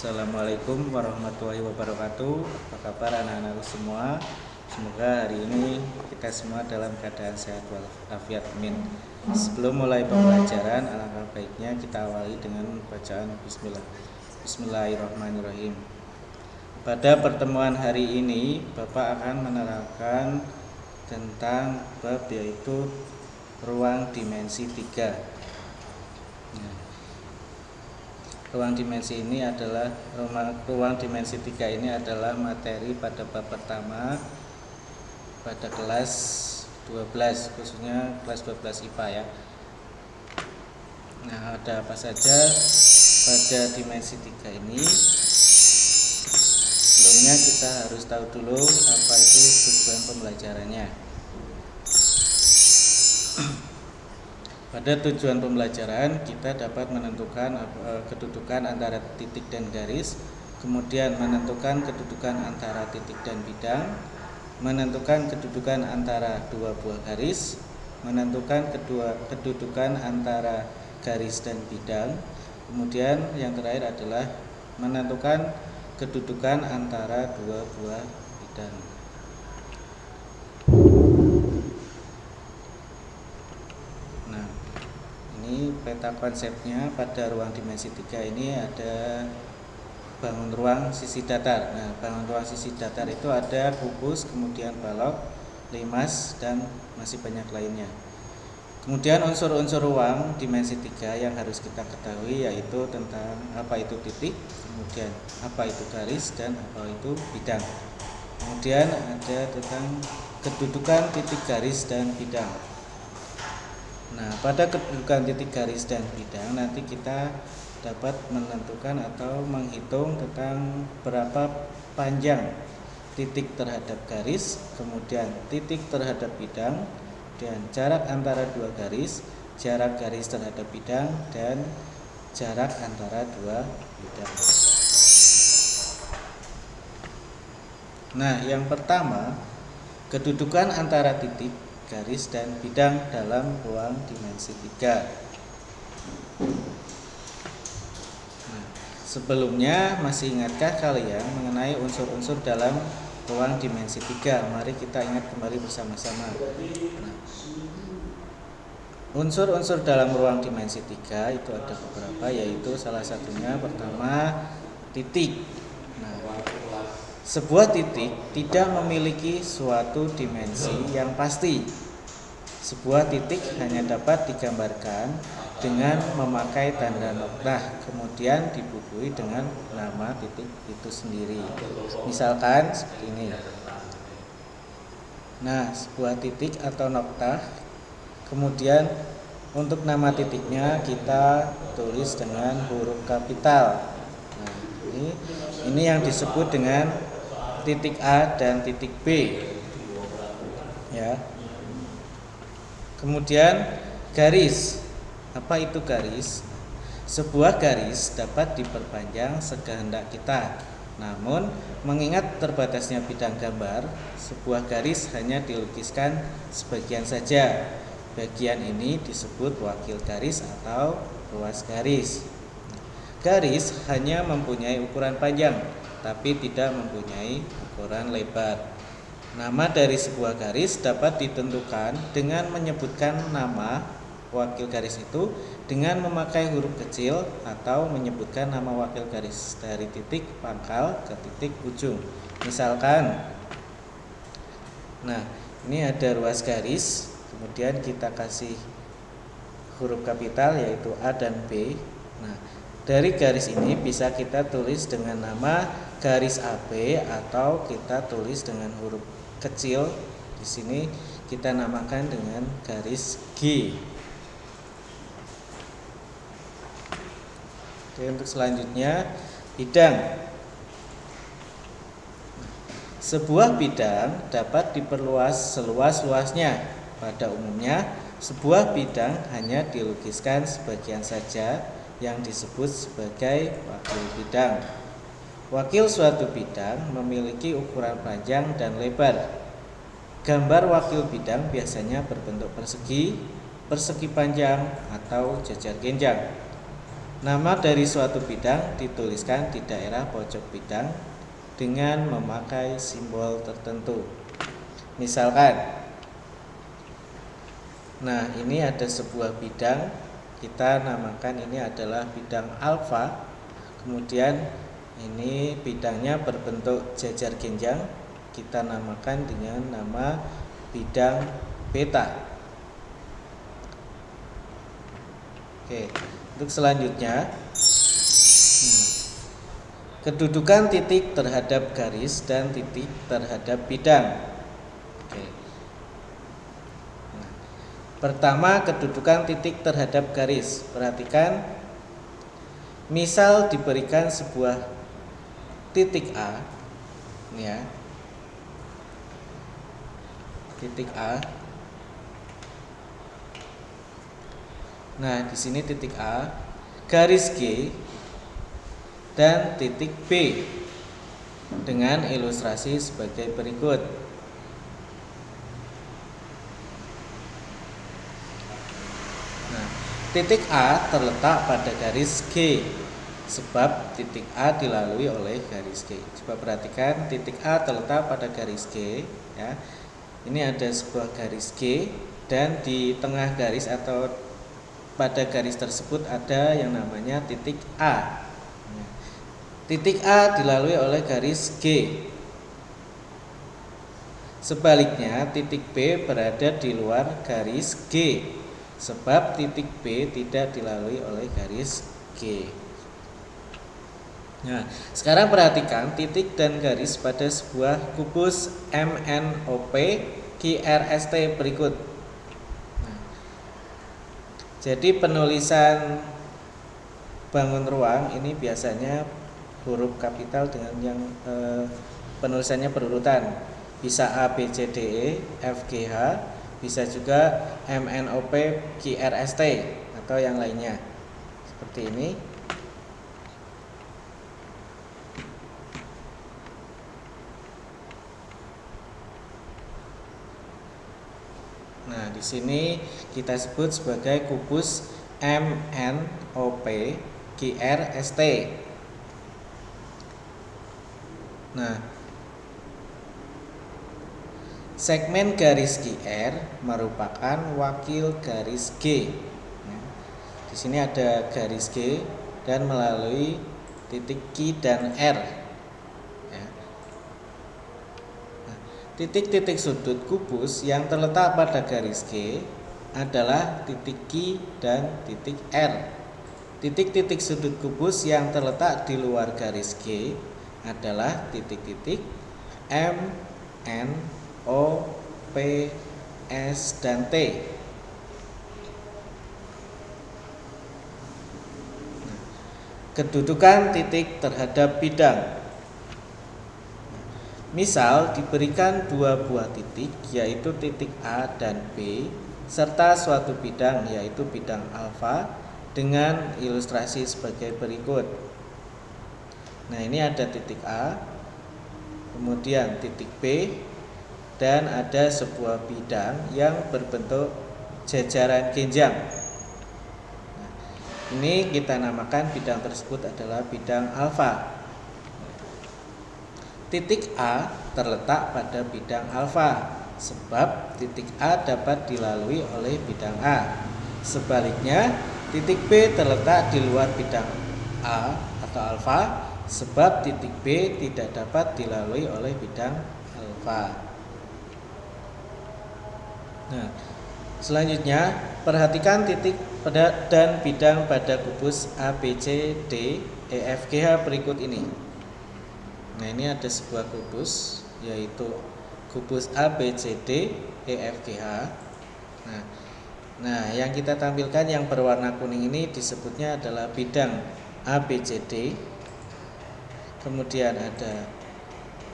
Assalamualaikum warahmatullahi wabarakatuh. Apa kabar anak-anakku semua? Semoga hari ini kita semua dalam keadaan sehat walafiat. Amin. Sebelum mulai pembelajaran, alangkah baiknya kita awali dengan bacaan Bismillah. Bismillahirrahmanirrahim. Pada pertemuan hari ini, Bapak akan menerangkan tentang bab yaitu ruang dimensi 3. Ruang dimensi ini adalah ruang dimensi 3 ini adalah materi pada bab pertama pada kelas 12, khususnya kelas 12 IPA ya. Nah, ada apa saja pada dimensi 3 ini? Sebelumnya kita harus tahu dulu apa itu tujuan pembelajarannya. Pada tujuan pembelajaran kita dapat menentukan kedudukan antara titik dan garis, kemudian menentukan kedudukan antara titik dan bidang, menentukan kedudukan antara dua buah garis, menentukan kedudukan antara garis dan bidang, kemudian yang terakhir adalah menentukan kedudukan antara dua buah bidang. Ini peta konsepnya. Pada ruang dimensi 3 ini ada bangun ruang sisi datar. Nah, bangun ruang sisi datar itu ada kubus, kemudian balok, limas, dan masih banyak lainnya. Kemudian unsur-unsur ruang dimensi 3 yang harus kita ketahui yaitu tentang apa itu titik, kemudian apa itu garis, dan apa itu bidang. Kemudian ada tentang kedudukan titik, garis, dan bidang. Nah, pada kedudukan titik, garis, dan bidang nanti kita dapat menentukan atau menghitung tentang berapa panjang titik terhadap garis, kemudian titik terhadap bidang, dan jarak antara dua garis, jarak garis terhadap bidang, dan jarak antara dua bidang. Nah, yang pertama, kedudukan antara titik, garis, dan bidang dalam ruang dimensi 3. Nah, sebelumnya masih ingatkah kalian mengenai unsur-unsur dalam ruang dimensi 3? Mari kita ingat kembali bersama-sama. Nah, unsur-unsur dalam ruang dimensi 3 itu ada beberapa, yaitu salah satunya pertama titik. Nah, sebuah titik tidak memiliki suatu dimensi yang pasti. Sebuah titik hanya dapat digambarkan dengan memakai tanda noktah, kemudian dibubuhi dengan nama titik itu sendiri. Misalkan seperti ini. Nah, sebuah titik atau noktah, kemudian untuk nama titiknya kita tulis dengan huruf kapital. Nah, ini yang disebut dengan titik A dan titik B, ya. Kemudian garis. Apa itu garis? Sebuah garis dapat diperpanjang sekehendak kita. Namun, mengingat terbatasnya bidang gambar, sebuah garis hanya dilukiskan sebagian saja. Bagian ini disebut wakil garis atau ruas garis. Garis hanya mempunyai ukuran panjang, tapi tidak mempunyai ukuran lebar. Nama dari sebuah garis dapat ditentukan dengan menyebutkan nama wakil garis itu dengan memakai huruf kecil atau menyebutkan nama wakil garis dari titik pangkal ke titik ujung. Misalkan, nah ini ada ruas garis, kemudian kita kasih huruf kapital yaitu A dan B. Nah, dari garis ini bisa kita tulis dengan nama garis AB atau kita tulis dengan huruf kecil. Di sini kita namakan dengan garis G. Oke, untuk selanjutnya bidang. Sebuah bidang dapat diperluas seluas-luasnya. Pada umumnya, sebuah bidang hanya dilukiskan sebagian saja yang disebut sebagai wakil bidang. Wakil suatu bidang memiliki ukuran panjang dan lebar. Gambar wakil bidang biasanya berbentuk persegi, persegi panjang, atau jajar genjang. Nama dari suatu bidang dituliskan di daerah pojok bidang dengan memakai simbol tertentu. Misalkan, nah ini ada sebuah bidang, kita namakan ini adalah bidang alfa. Kemudian ini bidangnya berbentuk jajar genjang, kita namakan dengan nama bidang beta. Oke, untuk selanjutnya, kedudukan titik terhadap garis dan titik terhadap bidang. Oke. Nah, pertama, kedudukan titik terhadap garis. Perhatikan, misal diberikan sebuah titik A, ini ya, titik A. Nah, di sini titik A, garis G, dan titik B dengan ilustrasi sebagai berikut. Nah, titik A terletak pada garis G sebab titik A dilalui oleh garis G. Coba perhatikan, titik A terletak pada garis G, ya. Ini ada sebuah garis G dan di tengah garis atau pada garis tersebut ada yang namanya titik A. Titik A dilalui oleh garis G. Sebaliknya, titik B berada di luar garis G sebab titik B tidak dilalui oleh garis G. Nah, sekarang perhatikan titik dan garis pada sebuah kubus MNOP QRST berikut. Jadi penulisan bangun ruang ini biasanya huruf kapital dengan yang penulisannya berurutan. Bisa A, B, C, D, E, F, G, H, bisa juga MNOP, QRST atau yang lainnya. Seperti ini. Nah, di sini kita sebut sebagai kubus MNOP QRST. Nah, segmen garis QR merupakan wakil garis G. Nah, di sini ada garis G dan melalui titik Q dan R. Titik-titik sudut kubus yang terletak pada garis G adalah titik Q dan titik R. Titik-titik sudut kubus yang terletak di luar garis G adalah titik-titik M, N, O, P, S, dan T. Kedudukan titik terhadap bidang. Misal diberikan dua buah titik, yaitu titik A dan B, serta suatu bidang, yaitu bidang alfa, dengan ilustrasi sebagai berikut. Nah, ini ada titik A, kemudian titik B, dan ada sebuah bidang yang berbentuk jajaran genjang. Nah, ini kita namakan bidang tersebut adalah bidang alfa. Titik A terletak pada bidang alfa sebab titik A dapat dilalui oleh bidang A. Sebaliknya, titik B terletak di luar bidang A atau alfa sebab titik B tidak dapat dilalui oleh bidang alfa. Nah, selanjutnya perhatikan titik dan bidang pada kubus A, B, C, D, E, F, G, H berikut ini. Nah, ini ada sebuah kubus, yaitu kubus A, B, C, D, E, F, G, H. Nah, yang kita tampilkan yang berwarna kuning ini disebutnya adalah bidang A, B, C, D. Kemudian ada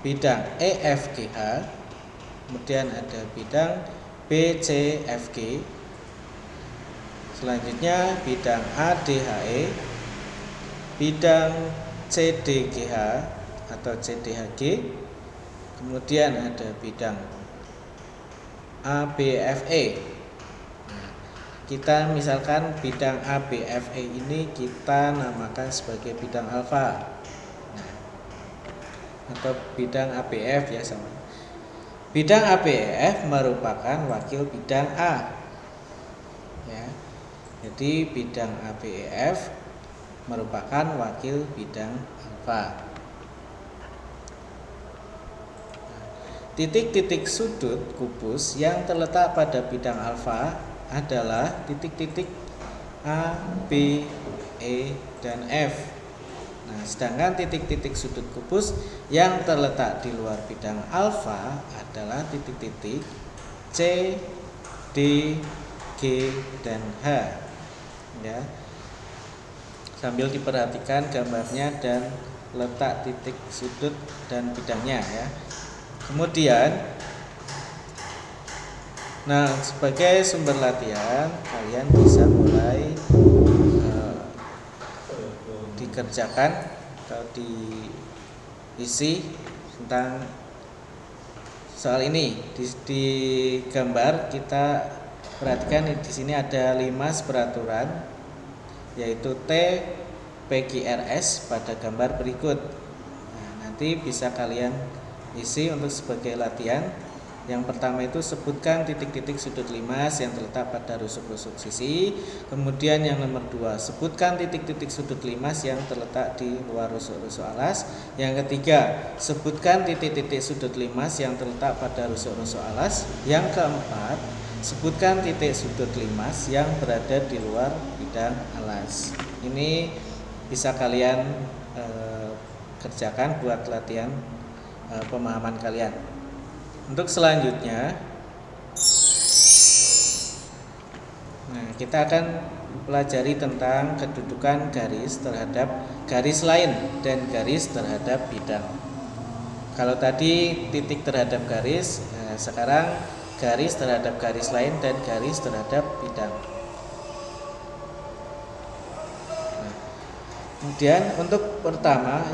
bidang E, F, G, H. Kemudian ada bidang B, C, F, G. Selanjutnya bidang A, D, H, E. Bidang C, D, G, H atau CDHG. Kemudian ada bidang ABFE. Nah, kita misalkan bidang ABFE ini kita namakan sebagai bidang alfa, nah, atau bidang ABF ya sama. Bidang ABF merupakan wakil bidang A, ya. Jadi bidang ABF merupakan wakil bidang alfa. Titik-titik sudut kubus yang terletak pada bidang alfa adalah titik-titik A, B, E, dan F. Nah, sedangkan titik-titik sudut kubus yang terletak di luar bidang alfa adalah titik-titik C, D, G, dan H. Ya. Sambil diperhatikan gambarnya dan letak titik sudut dan bidangnya ya. Kemudian, nah sebagai sumber latihan kalian bisa mulai dikerjakan atau diisi tentang soal ini. Di gambar kita perhatikan di sini ada 5 peraturan, yaitu T, PQRS pada gambar berikut. Nah, nanti bisa kalian isi untuk sebagai latihan. Yang pertama itu sebutkan titik-titik sudut limas yang terletak pada rusuk-rusuk sisi. Kemudian yang nomor 2, sebutkan titik-titik sudut limas yang terletak di luar rusuk-rusuk alas. Yang ketiga, sebutkan titik-titik sudut limas yang terletak pada rusuk-rusuk alas. Yang keempat, sebutkan titik sudut limas yang berada di luar bidang alas. Ini bisa kalian kerjakan buat latihan pemahaman kalian. Untuk selanjutnya, nah kita akan pelajari tentang kedudukan garis terhadap garis lain dan garis terhadap bidang. Kalau tadi titik terhadap garis, nah sekarang garis terhadap garis lain dan garis terhadap bidang. Nah, kemudian untuk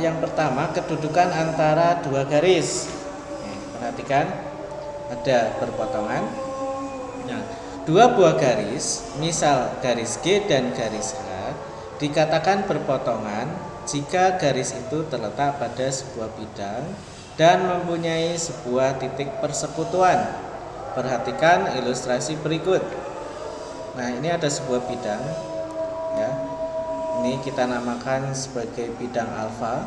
yang pertama kedudukan antara dua garis. Perhatikan ada berpotongan. Nah, dua buah garis, misal garis G dan garis H, dikatakan berpotongan jika garis itu terletak pada sebuah bidang dan mempunyai sebuah titik persekutuan. Perhatikan ilustrasi berikut. Nah, ini ada sebuah bidang, ya. Ini kita namakan sebagai bidang alfa.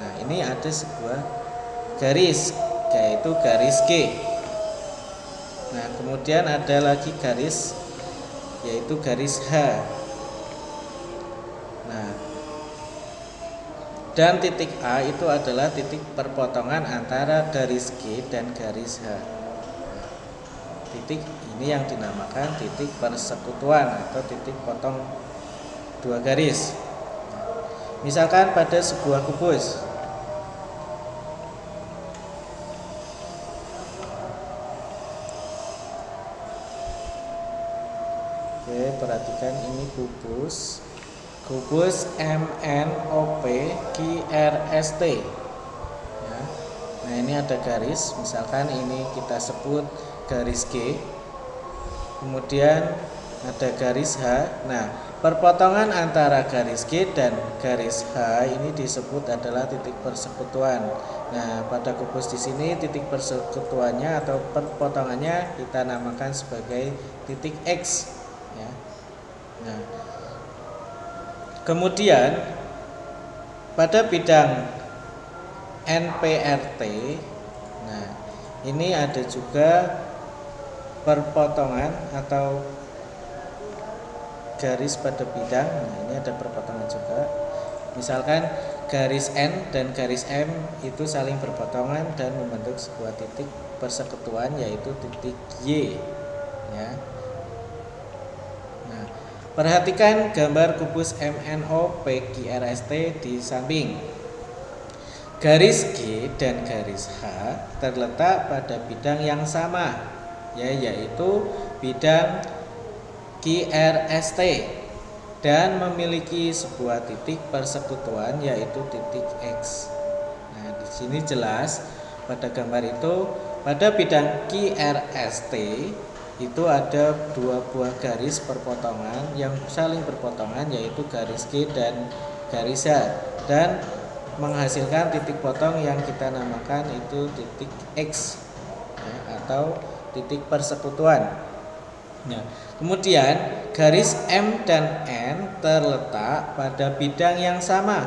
Nah, ini ada sebuah garis, yaitu garis G. Nah, kemudian ada lagi garis, yaitu garis H. Nah, dan titik A itu adalah titik perpotongan antara garis G dan garis H. Titik ini yang dinamakan titik persekutuan atau titik potong dua garis. Misalkan pada sebuah kubus, perhatikan ini kubus MNOP QRST ya. Nah, ini ada garis, misalkan ini kita sebut garis G, kemudian ada garis H. Nah, perpotongan antara garis G dan garis H ini disebut adalah titik persekutuan. Nah, pada kubus di sini titik persekutuannya atau perpotongannya kita namakan sebagai titik X ya. Nah, kemudian pada bidang NPRT, nah ini ada juga perpotongan atau garis pada bidang. Nah, ini ada perpotongan juga. Misalkan garis N dan garis M itu saling berpotongan dan membentuk sebuah titik persekutuan, yaitu titik Y ya. Perhatikan gambar kubus MNO PQRST di samping. Garis G dan garis H terletak pada bidang yang sama, ya, yaitu bidang QRST, dan memiliki sebuah titik persekutuan, yaitu titik X. Nah, di sini jelas pada gambar itu pada bidang QRST itu ada dua buah garis perpotongan yang saling berpotongan, yaitu garis G dan garis H, dan menghasilkan titik potong yang kita namakan itu titik X, ya, atau titik persekutuan. Nah, kemudian garis M dan N terletak pada bidang yang sama,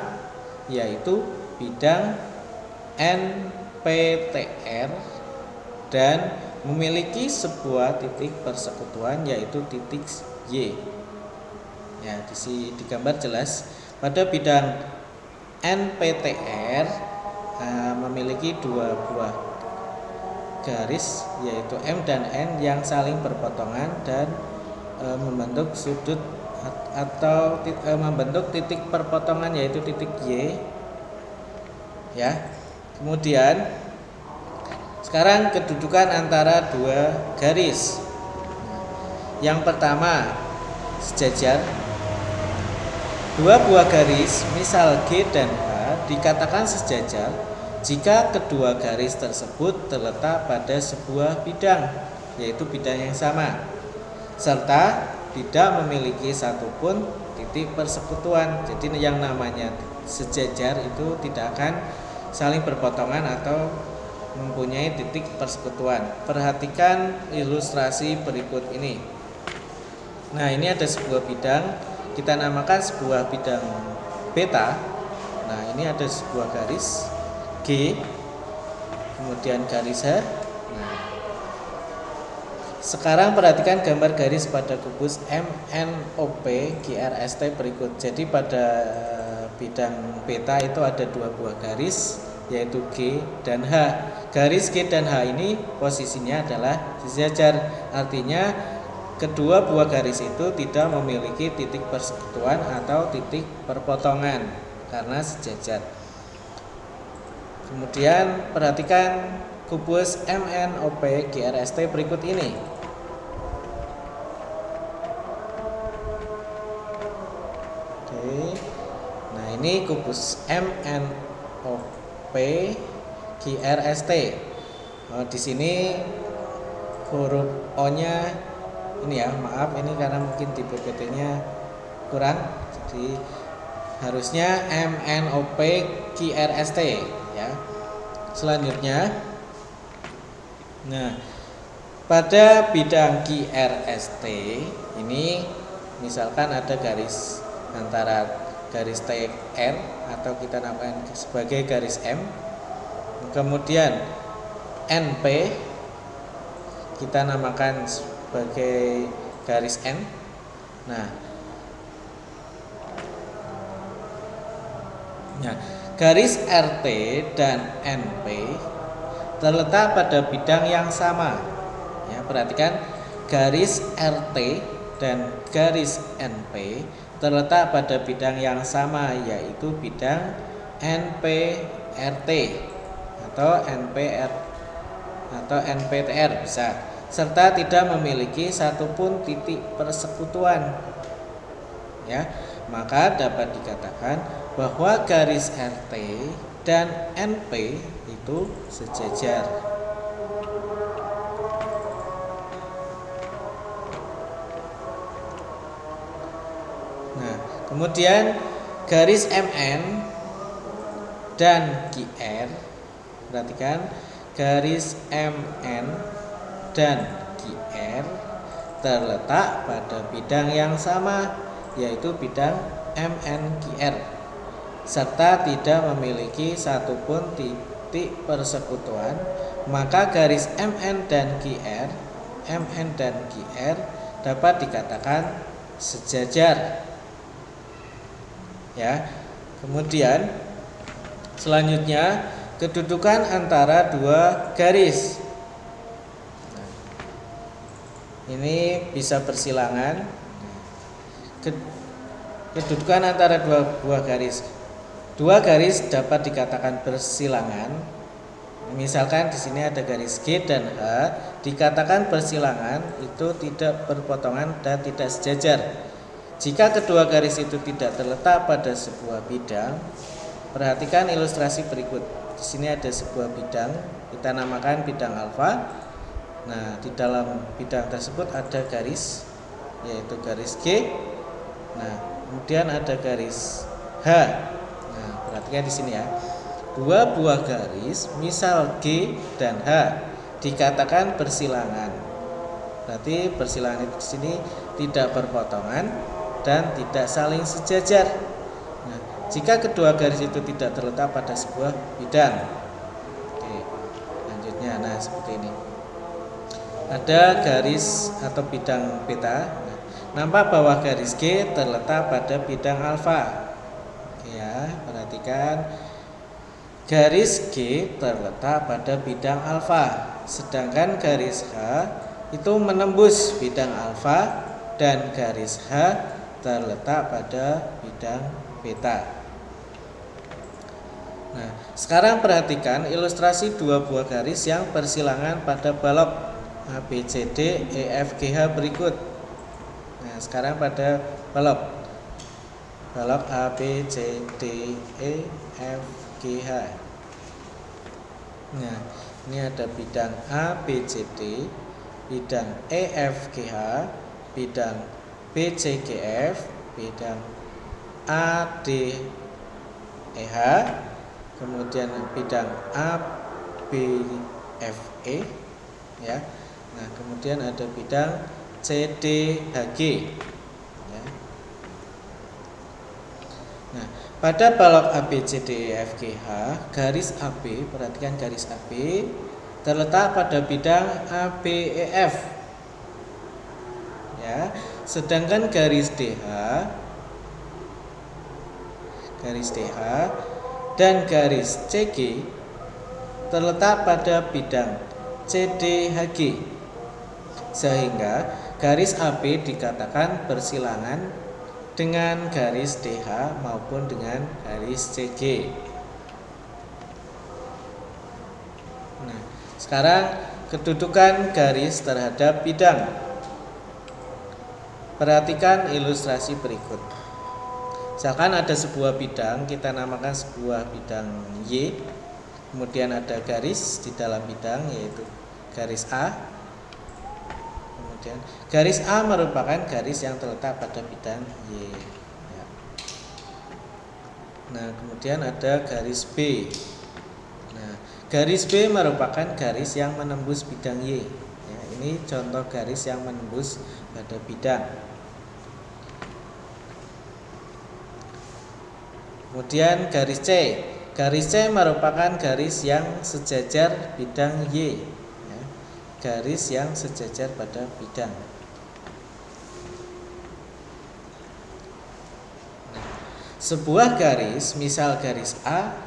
yaitu bidang NPTR, dan memiliki sebuah titik persekutuan yaitu titik Y. Ya, di gambar jelas pada bidang NPTR memiliki dua buah garis yaitu M dan N yang saling berpotongan dan membentuk sudut atau membentuk titik perpotongan yaitu titik Y. Ya. Kemudian sekarang kedudukan antara dua garis. Yang pertama, sejajar. Dua buah garis, misal G dan H, dikatakan sejajar jika kedua garis tersebut terletak pada sebuah bidang, yaitu bidang yang sama, serta tidak memiliki satupun titik persekutuan. Jadi yang namanya sejajar itu tidak akan saling berpotongan atau mempunyai titik persekutuan. Perhatikan ilustrasi berikut ini. Nah, ini ada sebuah bidang, kita namakan sebuah bidang beta. Nah, ini ada sebuah garis G, kemudian garis H. Nah, sekarang perhatikan gambar garis pada kubus MNOP GRST berikut. Jadi pada bidang beta itu ada dua buah garis, yaitu G dan H. Garis G dan H ini posisinya adalah sejajar. Artinya kedua buah garis itu tidak memiliki titik persekutuan atau titik perpotongan karena sejajar. Kemudian perhatikan kubus MNOP GRST berikut ini. Oke. Nah, ini kubus MNOP GRST. Di sini huruf O-nya ini ya, maaf ini karena mungkin di PPT-nya kurang. Jadi harusnya MNOP GRST ya. Selanjutnya, nah, pada bidang GRST ini misalkan ada garis antara garis TR atau kita namakan sebagai garis M. Kemudian NP kita namakan sebagai garis N. Nah, garis RT dan NP terletak pada bidang yang sama. Ya, perhatikan garis RT dan garis NP terletak pada bidang yang sama, yaitu bidang NPRT atau NPR atau NPTR bisa, serta tidak memiliki satupun titik persekutuan. Ya, maka dapat dikatakan bahwa garis RT dan NP itu sejajar. Nah, kemudian garis MN dan GR, perhatikan garis MN dan GR terletak pada bidang yang sama, yaitu bidang MNGR, serta tidak memiliki satupun titik persekutuan. Maka garis MN dan GR dapat dikatakan sejajar. Ya. Kemudian selanjutnya kedudukan antara dua garis. Ini bisa bersilangan. Kedudukan antara dua buah garis. Dua garis dapat dikatakan bersilangan. Misalkan di sini ada garis G dan H, dikatakan bersilangan itu tidak berpotongan dan tidak sejajar. Jika kedua garis itu tidak terletak pada sebuah bidang, perhatikan ilustrasi berikut. Di sini ada sebuah bidang, kita namakan bidang alfa. Nah, di dalam bidang tersebut ada garis, yaitu garis G. Nah, kemudian ada garis H. Nah, perhatikan di sini ya. Dua buah garis, misal G dan H, dikatakan bersilangan. Berarti bersilangan itu di sini tidak berpotongan dan tidak saling sejajar. Nah, jika kedua garis itu tidak terletak pada sebuah bidang. Oke, lanjutnya, nah seperti ini. Ada garis atau bidang beta. Nah, nampak bawah garis G terletak pada bidang alfa. Oke ya, perhatikan. Garis G terletak pada bidang alfa, sedangkan garis H itu menembus bidang alfa dan garis H terletak pada bidang beta. Nah, sekarang perhatikan ilustrasi dua buah garis yang bersilangan pada balok ABCD EFGH berikut. Nah, sekarang pada balok ABCD EFGH. Nah, ini ada bidang ABCD, bidang EFGH, bidang BCGF, bidang ADEH, kemudian bidang ABFE, ya. Nah, kemudian ada bidang CDHG, ya. Nah, pada balok ABCDEFGH, garis AB, perhatikan garis AB terletak pada bidang ABEF, ya. Sedangkan garis DH dan garis CG terletak pada bidang CDHG, sehingga garis AB dikatakan bersilangan dengan garis DH maupun dengan garis CG. Nah, sekarang kedudukan garis terhadap bidang. Perhatikan ilustrasi berikut. Misalkan ada sebuah bidang, kita namakan sebuah bidang Y. Kemudian ada garis di dalam bidang, yaitu garis A. Kemudian garis A merupakan garis yang terletak pada bidang Y, ya. Nah, kemudian ada garis B. Nah, garis B merupakan garis yang menembus bidang Y, ya. Ini contoh garis yang menembus pada bidang. Kemudian garis C. Garis C merupakan garis yang sejajar bidang Y, ya. Garis yang sejajar pada bidang. Nah, sebuah garis, misal garis A,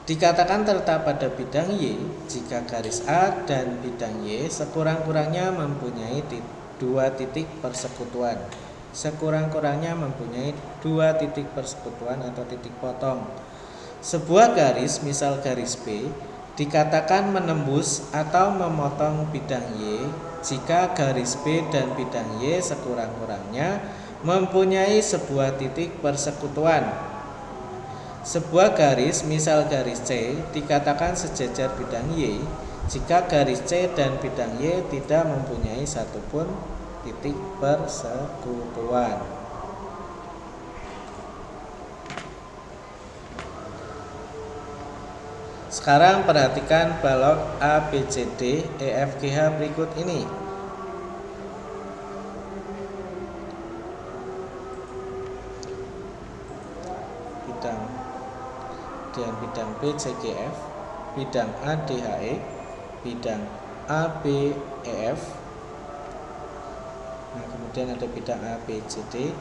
dikatakan terletak pada bidang Y jika garis A dan bidang Y sekurang-kurangnya mempunyai dua titik persekutuan. Sekurang-kurangnya mempunyai dua titik persekutuan atau titik potong. Sebuah garis, misal garis B, dikatakan menembus atau memotong bidang Y jika garis B dan bidang Y sekurang-kurangnya mempunyai sebuah titik persekutuan. Sebuah garis, misal garis C, dikatakan sejajar bidang Y jika garis C dan bidang Y tidak mempunyai satupun titik persekutuan. Sekarang perhatikan balok ABCD EFGH berikut ini. Bidang BCGF, bidang ADHE, bidang ABEF. Nah, kemudian ada bidang ABCD.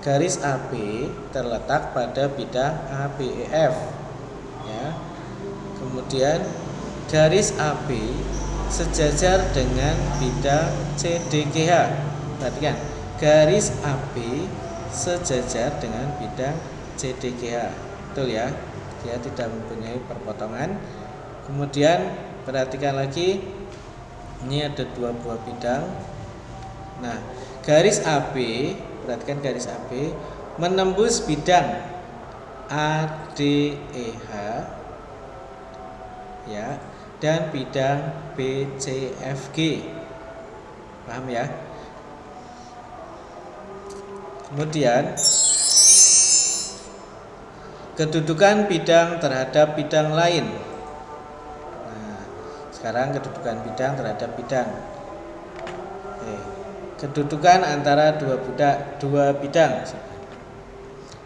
Garis AB terletak pada bidang ABEF, ya. Kemudian garis AB sejajar dengan bidang CDGH. Perhatikan, garis AB sejajar dengan bidang CDGH. Betul ya? Dia tidak mempunyai perpotongan. Kemudian perhatikan lagi, ini ada dua buah bidang. Nah, garis AB, perhatikan garis AB menembus bidang ADEH, ya, dan bidang BCFG. Paham ya? Kemudian kedudukan bidang terhadap bidang lain. Nah, sekarang kedudukan bidang terhadap bidang. Oke. Kedudukan antara dua bidang.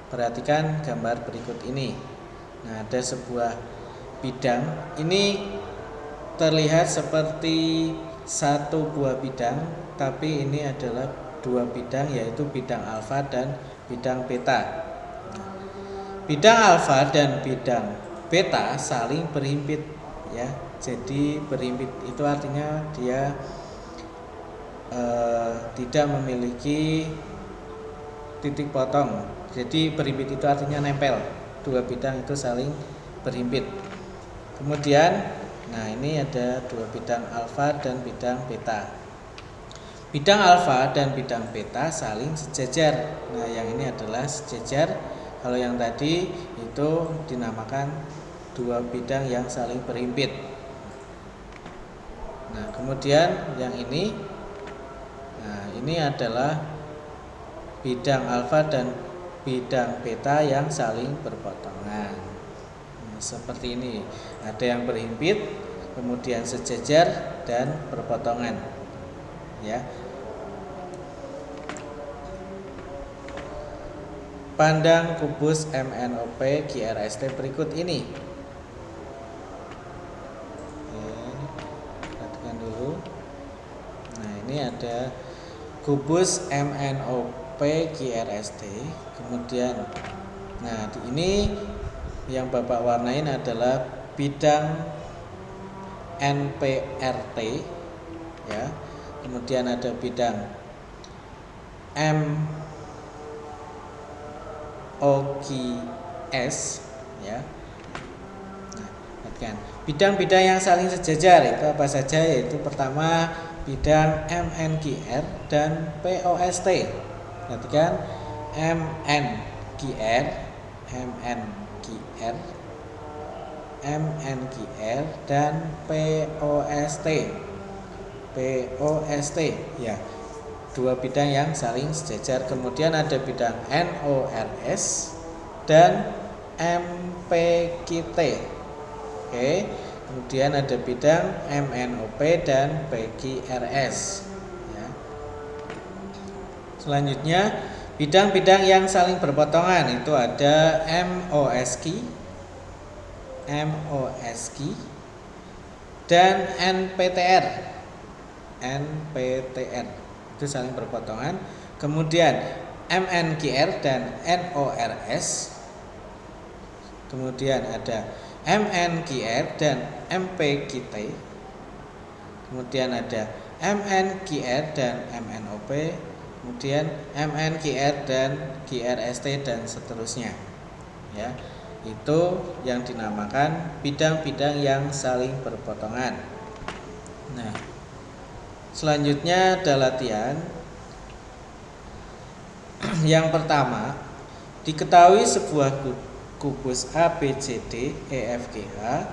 Perhatikan gambar berikut ini. Nah, ada sebuah bidang. Ini terlihat seperti satu buah bidang, tapi ini adalah dua bidang, yaitu bidang alfa dan bidang beta. Bidang alfa dan bidang beta saling berhimpit, ya. Jadi berhimpit itu artinya dia tidak memiliki titik potong. Jadi berhimpit itu artinya nempel. Dua bidang itu saling berhimpit. Kemudian, nah ini ada dua bidang alfa dan bidang beta. Bidang alfa dan bidang beta saling sejajar. Nah, yang ini adalah sejajar. Kalau yang tadi itu dinamakan dua bidang yang saling berhimpit. Nah, kemudian yang ini, nah ini adalah bidang alfa dan bidang beta yang saling berpotongan. Nah, seperti ini, ada yang berhimpit, kemudian sejajar dan berpotongan, ya. Pandang kubus MNOP QRST berikut ini. Perhatikan dulu. Nah, ini ada kubus MNOP QRST. Kemudian, nah ini yang Bapak warnain adalah bidang NPRT, ya. Kemudian ada bidang MOQS, ya. Nah, perhatikan. Bidang-bidang yang saling sejajar itu apa saja? Yaitu pertama bidang MNQR dan POST. Perhatikan, MNQR dan POST, ya. Dua bidang yang saling sejajar. Kemudian ada bidang NORS dan MPQT. Oke. Kemudian ada bidang MNOP dan PQRS, ya. Selanjutnya, bidang-bidang yang saling berpotongan itu ada MOSQ dan NPTR itu saling berpotongan. Kemudian MNQR dan NORS. Kemudian ada MNQR dan MPQT. Kemudian ada MNQR dan MNOP. Kemudian MNQR dan QRST dan seterusnya, ya. Itu yang dinamakan bidang-bidang yang saling berpotongan. Nah, selanjutnya ada latihan. Yang pertama, diketahui sebuah kubus ABCD EFGH.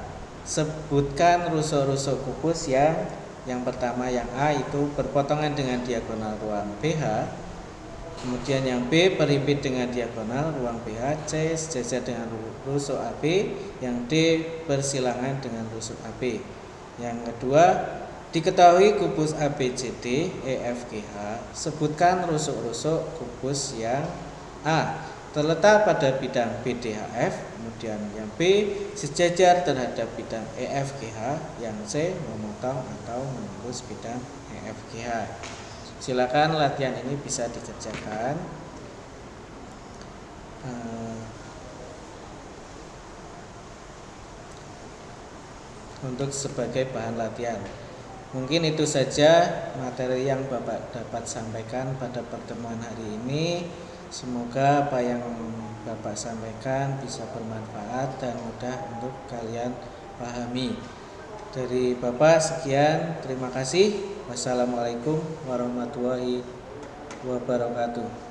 Sebutkan rusuk-rusuk kubus yang pertama, yang A itu berpotongan dengan diagonal ruang BH. Kemudian yang B berhimpit dengan diagonal ruang BH. C sejajar dengan rusuk AB. Yang D bersilangan dengan rusuk AB. Yang kedua, diketahui kubus ABCD EFGH. Sebutkan rusuk-rusuk kubus yang A terletak pada bidang BDHF. Kemudian yang B sejajar terhadap bidang EFGH. Yang C memotong atau menembus bidang EFGH. Silakan latihan ini bisa dikerjakan. Untuk sebagai bahan latihan. Mungkin itu saja materi yang Bapak dapat sampaikan pada pertemuan hari ini. Semoga apa yang Bapak sampaikan bisa bermanfaat dan mudah untuk kalian pahami. Dari Bapak sekian, terima kasih. Wassalamualaikum warahmatullahi wabarakatuh.